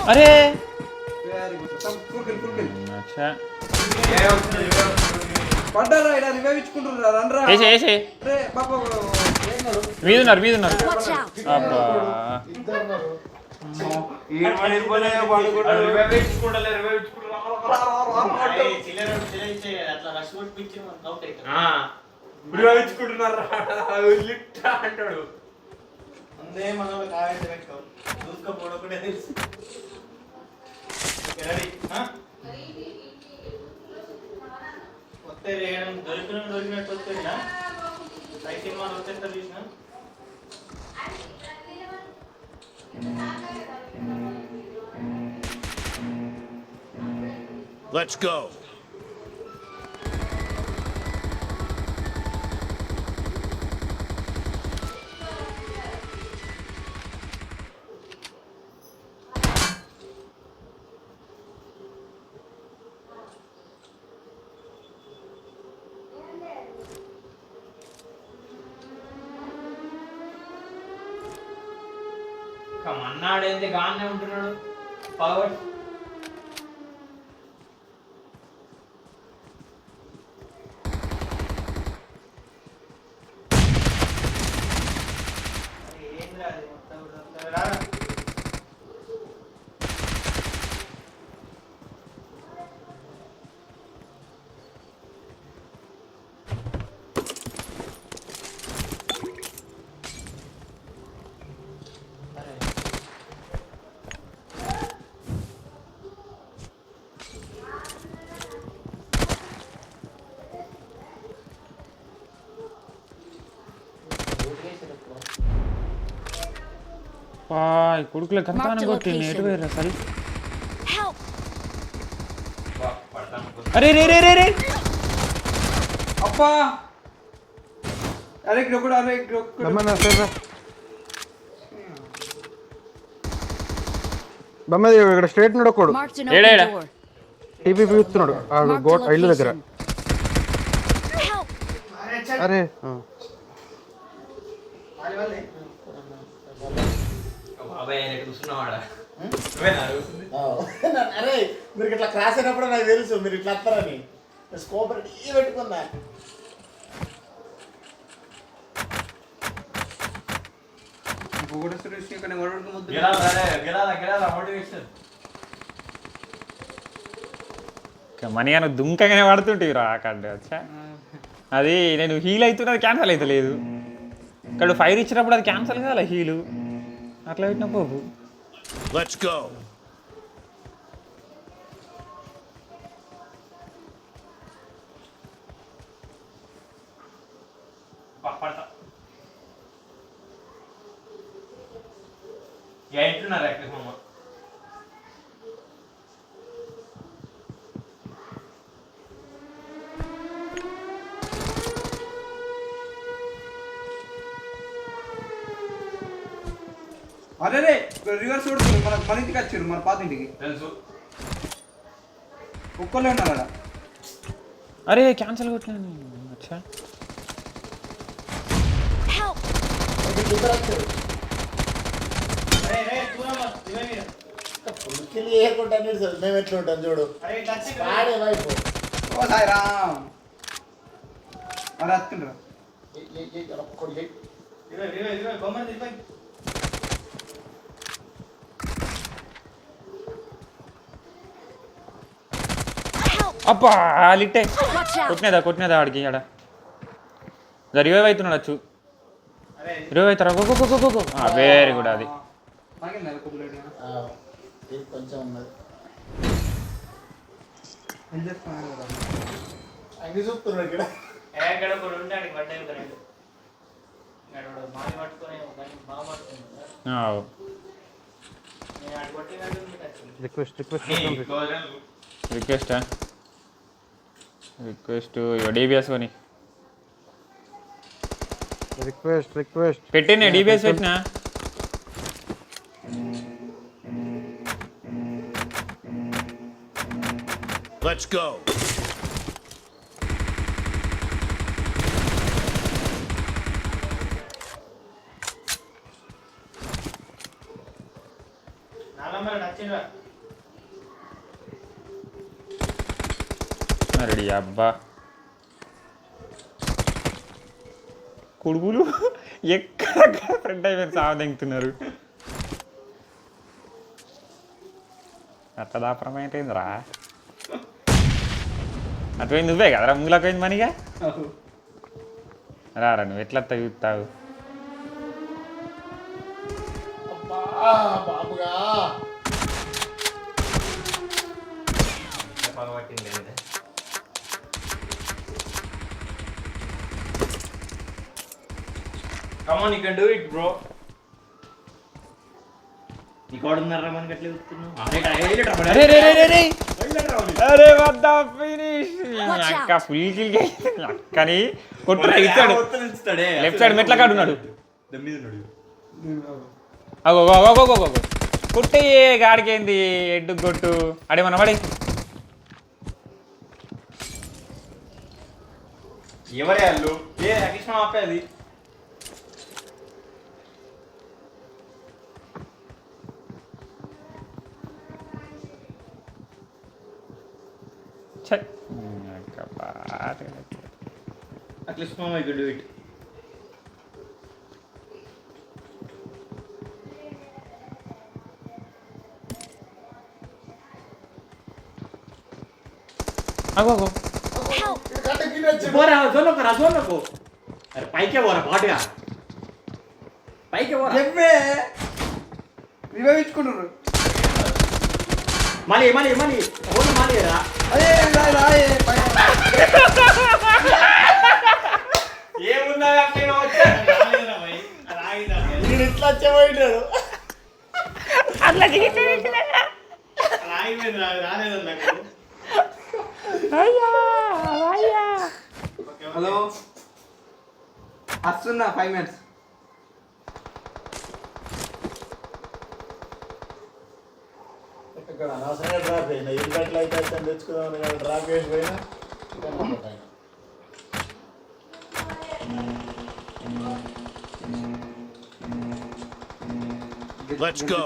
अरे మీదున్నారు అబ్బా అంటాడు అందే మన కావేసి పెట్టుకోవు దూసుకపోవడం కూడా తెలుసు వస్తే దొరికినట్టు వస్తుందా సైకిల్ మాలు వచ్చేస్తా చూసిన Let's go. మన్నాడేంది గానే ఉంటున్నాడు పగబడి కొడుకుల కంతానం కొట్టింది ఎటు వేరు అసలు అరే రే రే రే రే అప్పా అరే ఇక్కడ అరే బొమ్మది ఇక్కడ స్ట్రేట్ నుండి ఒకడు ఏడేడా టీపీ పీస్తున్నాడు ఇల్లు దగ్గర. అరే అరే మీరు ఇట్లా క్రాస్ అయినప్పుడు నాకు తెలుసు మీరు ఇట్లా వస్తారని స్కోప్ పెట్టుకుందా మనీ అని దుంకగానే పడుతుంటివి రా అక్కడ వచ్చా అది నేను హీల్ అవుతున్నది క్యాన్సల్ అవుతలేదు ఇక్కడ ఫైర్ ఇచ్చినప్పుడు అది క్యాన్సల్ కాదా హీలు అట్లా పెట్టిన పోపు. Let's go. ఏంటున్నారు ఎక్కడ మామ అరే రివర్స్ మన ఇంటికి వచ్చారు మన పాత ఇంటికి తెలుసు ఒక్కళ్ళే ఉన్నారు. అరే క్యాన్సల్ కొట్టినాను అచ్చా మేము ఎట్లా ఉంటాం చూడు ఆడే వైపు ఓ సాయి రామ్ అరే వస్తుండ్రా అబ్బా లిట్టే కొట్టినదా ఆడికి ఆడ రివైవ్ అవుతున్నాడు వచ్చు రివైవ్ అవుతారా గో వెరీ గుడ్ అది కొంచెం ఉన్నది చూస్తున్నాడు ఇక్కడ ఎక్కడ కూడా ఉంటాడు పడ్డాయి మాది పట్టుకొని బాగా పట్టుకుంటాడు రిక్వెస్ట్ డిబిఎస్ కొని రిక్వెస్ట్ పెట్టిన డిబిఎస్ పెట్టినా Let's go. రెడీ అబ్బా కొడుకులు ఎక్కడ ఫ్రెండ్ అయిపోయి సావదెంగుతున్నారు. అట్లా దాపరమైందిరా అటుపోయింది నువ్వే కదరా ముంగులకు పోయింది మనీగా రారా నువ్వు ఎట్లా చూస్తావు బాబుగా Come on, you can do it, bro. నీకోడున్నారా మనకి అట్లే చెప్తున్నావు. అరే వద్ద ఫినిష్ అక్క ఫుల్ కిల్ అక్కని కొట్టురా ఇచ్చాడు లెఫ్ట్ సైడ్ మెట్ల కాడు ఉన్నాడు అగో కొట్టే గాడికేంది ఎడ్డు కొట్టు అడేమన్నా పడి ఎవరే వాళ్ళు ఏ కృష్ణ ఆపేది At least mama you can do it. అగో పోరా జోన్లకు అరే పైకే పోరా పాటుగా పైకే పోరా ఎవ్వే రివైవ్ ఇచ్చుకుంటున్నారు. మళ్ళీ ఓన్లీ మళ్ళీ రా అదే రాయే ఏమున్నా నేను ఇట్లా వచ్చేపోయినాడు అట్లా రాలేదు నాకు హలో వస్తున్నా 5 minutes. ఇక్కడ అనవసరంగా డ్రాప్ అయినా ఇల్లు గట్ల అయితే తెచ్చుకుందామని కదా డ్రాప్ చేసి పోయినా Let's go.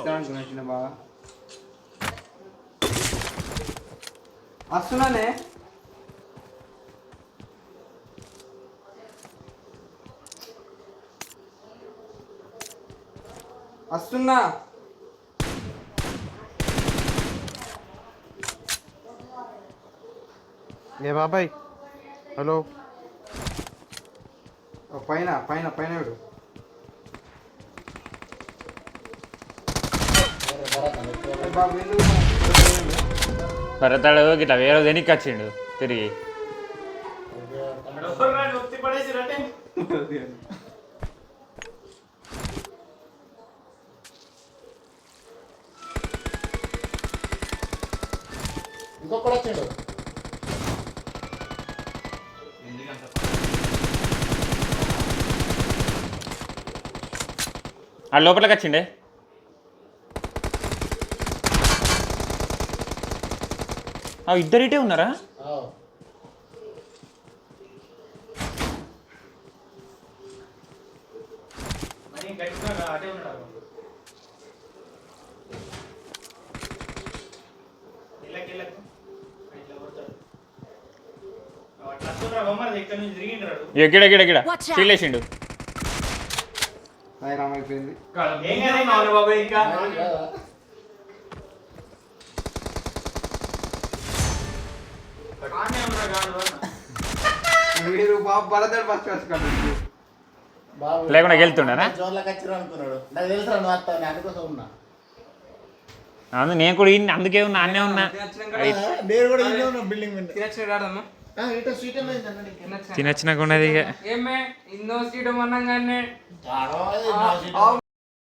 వస్తున్నానే వస్తున్నా ఏ బాబాయ్ హలో పైన పైన పైన వీడు బాబు భరతాడు గిట్లా వేరే దేనికి వచ్చిండు తిరిగి పడేసి రండి ఇంకొకటి వచ్చిండు ఆ లోపలికి వచ్చిండే ఇద్దరు ఇటే ఉన్నారా అటే ఉన్నాడు ఎక్కడ చీలేసిండు రామ్ అయిపోయింది. బాబు ఇంకా మీరు బాబు భరతాడు ఫస్ట్ వచ్చి బాబు లేకుండా వెళ్తుండనా జోన్లోకి వచ్చిరు అనుకున్నాడు నాకు తెలుసు నువ్వు వస్తావు నేను అందుకోసం ఉన్నా నేను కూడా అందుకే ఉన్నా అన్నే ఉన్నా నేను కూడా ఇదే ఉన్నా బిల్డింగ్ మీద తినచ్చిన ఇటు సీట్ ఏమైంది తినచ్చినాకున్నది ఇక ఏమే ఇన్నో సీట్ అన్నాగానే అన్న